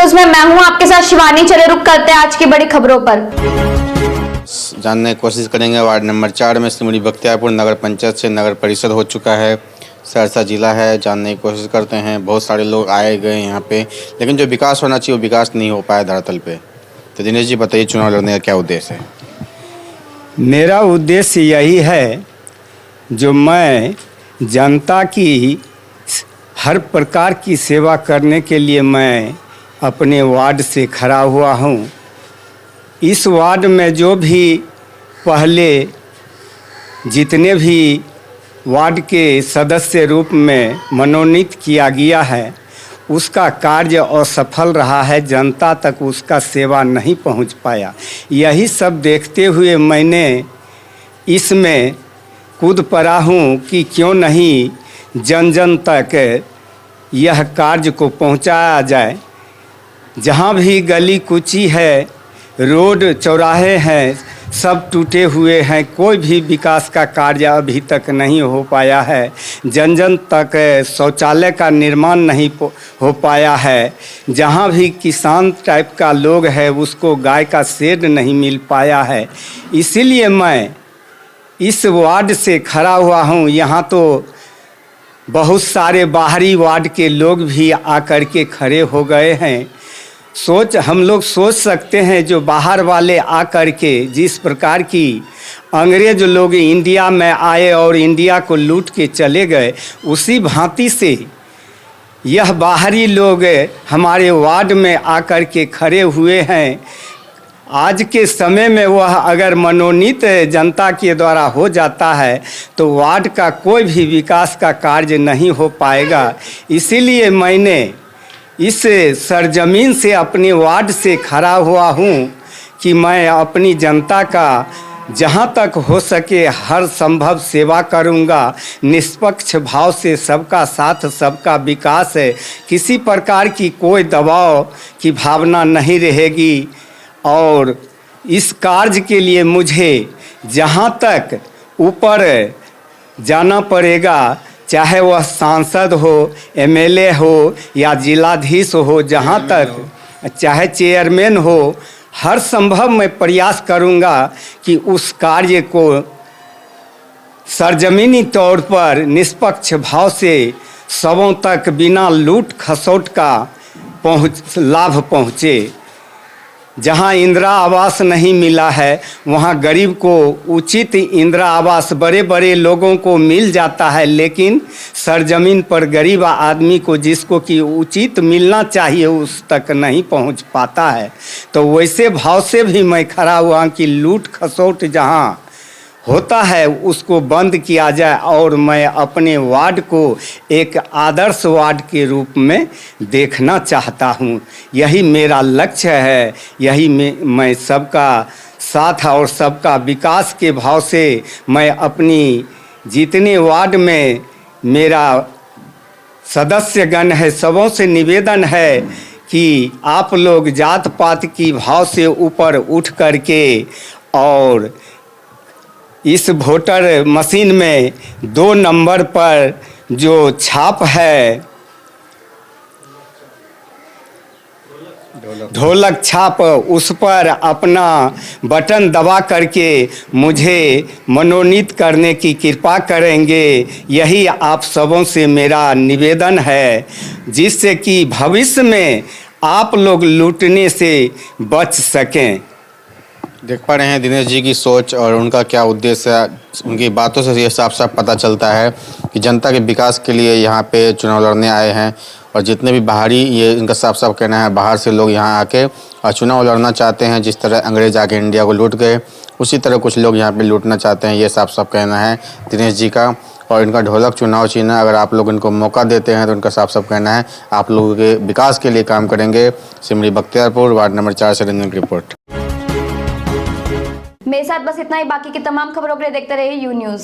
News में मैं हूं आपके साथ शिवानी। चले रुक करते हैं आज की बड़ी खबरों पर। जानने की कोशिश करेंगे। वार्ड नंबर 4 में सिमरी बख्तियारपुर नगर पंचायत से नगर परिषद हो चुका है। सहरसा जिला है। जानने की कोशिश करते हैं। बहुत सारे लोग आए गए यहाँ पे, लेकिन जो विकास होना चाहिए वो विकास नहीं हो पाया धरातल पे। तो दिनेश जी बताइए, चुनाव लड़ने का क्या उद्देश्य है? मेरा उद्देश्य यही है, जो मैं जनता की हर प्रकार की सेवा करने के लिए मैं अपने वार्ड से खड़ा हुआ हूँ। इस वार्ड में जो भी पहले जितने भी वार्ड के सदस्य रूप में मनोनीत किया गया है, उसका कार्य असफल रहा है। जनता तक उसका सेवा नहीं पहुंच पाया। यही सब देखते हुए मैंने इसमें कूद पड़ा हूँ कि क्यों नहीं जन जन तक यह कार्य को पहुंचाया जाए। जहाँ भी गली कुची है, रोड चौराहे हैं, सब टूटे हुए हैं। कोई भी विकास का कार्य अभी तक नहीं हो पाया है। जन जन तक शौचालय का निर्माण नहीं हो पाया है। जहाँ भी किसान टाइप का लोग है, उसको गाय का शेड नहीं मिल पाया है। इसीलिए मैं इस वार्ड से खड़ा हुआ हूँ। यहाँ तो बहुत सारे बाहरी वार्ड के लोग भी आकर के खड़े हो गए हैं। हम लोग सोच सकते हैं, जो बाहर वाले आकर के जिस प्रकार की अंग्रेज लोग इंडिया में आए और इंडिया को लूट के चले गए, उसी भांति से यह बाहरी लोग हमारे वार्ड में आकर के खड़े हुए हैं। आज के समय में वह अगर मनोनीत जनता के द्वारा हो जाता है तो वार्ड का कोई भी विकास का कार्य नहीं हो पाएगा। इसीलिए मैंने इस सरजमीन से अपने वार्ड से खड़ा हुआ हूँ कि मैं अपनी जनता का जहाँ तक हो सके हर संभव सेवा करूँगा। निष्पक्ष भाव से सबका साथ सबका विकास है। किसी प्रकार की कोई दबाव की भावना नहीं रहेगी। और इस कार्य के लिए मुझे जहाँ तक ऊपर जाना पड़ेगा, चाहे वह सांसद हो, एमएलए हो या जिलाधीश हो, जहाँ तक चाहे चेयरमैन हो, हर संभव मैं प्रयास करूँगा कि उस कार्य को सरजमीनी तौर पर निष्पक्ष भाव से सबों तक बिना लूट खसोट का लाभ पहुँचे। जहाँ इंदिरा आवास नहीं मिला है, वहाँ गरीब को उचित इंदिरा आवास बड़े बड़े लोगों को मिल जाता है, लेकिन सरजमीन पर गरीब आदमी को जिसको कि उचित मिलना चाहिए उस तक नहीं पहुँच पाता है। तो वैसे भाव से भी मैं खड़ा हुआ कि लूट खसोट जहाँ होता है उसको बंद किया जाए और मैं अपने वार्ड को एक आदर्श वार्ड के रूप में देखना चाहता हूँ। यही मेरा लक्ष्य है। यही मैं सबका साथ और सबका विकास के भाव से मैं अपनी जितने वार्ड में मेरा सदस्यगण है, सबों से निवेदन है कि आप लोग जात पात की भाव से ऊपर उठ करके और इस वोटर मशीन में 2 नंबर पर जो छाप है, ढोलक छाप, उस पर अपना बटन दबा करके मुझे मनोनीत करने की कृपा करेंगे। यही आप सबों से मेरा निवेदन है, जिससे कि भविष्य में आप लोग लूटने से बच सकें। देख पा रहे हैं दिनेश जी की सोच और उनका क्या उद्देश्य है। उनकी बातों से ये साफ साफ पता चलता है कि जनता के विकास के लिए यहाँ पे चुनाव लड़ने आए हैं। और जितने भी बाहरी, ये इनका साफ साफ कहना है, बाहर से लोग यहाँ आके और चुनाव लड़ना चाहते हैं। जिस तरह अंग्रेज आके इंडिया को लूट गए, उसी तरह कुछ लोग यहाँ पे लूटना चाहते हैं। ये साफ साफ कहना है दिनेश जी का। और इनका ढोलक चुनाव चिन्ह, अगर आप लोग इनको मौका देते हैं तो इनका साफ साफ कहना है आप लोगों के विकास के लिए काम करेंगे। सिमरी बख्तियारपुर वार्ड नंबर 4 से रंजन की रिपोर्ट। मेरे साथ बस इतना ही। बाकी की तमाम खबरों के लिए देखते रहिए यू न्यूज़।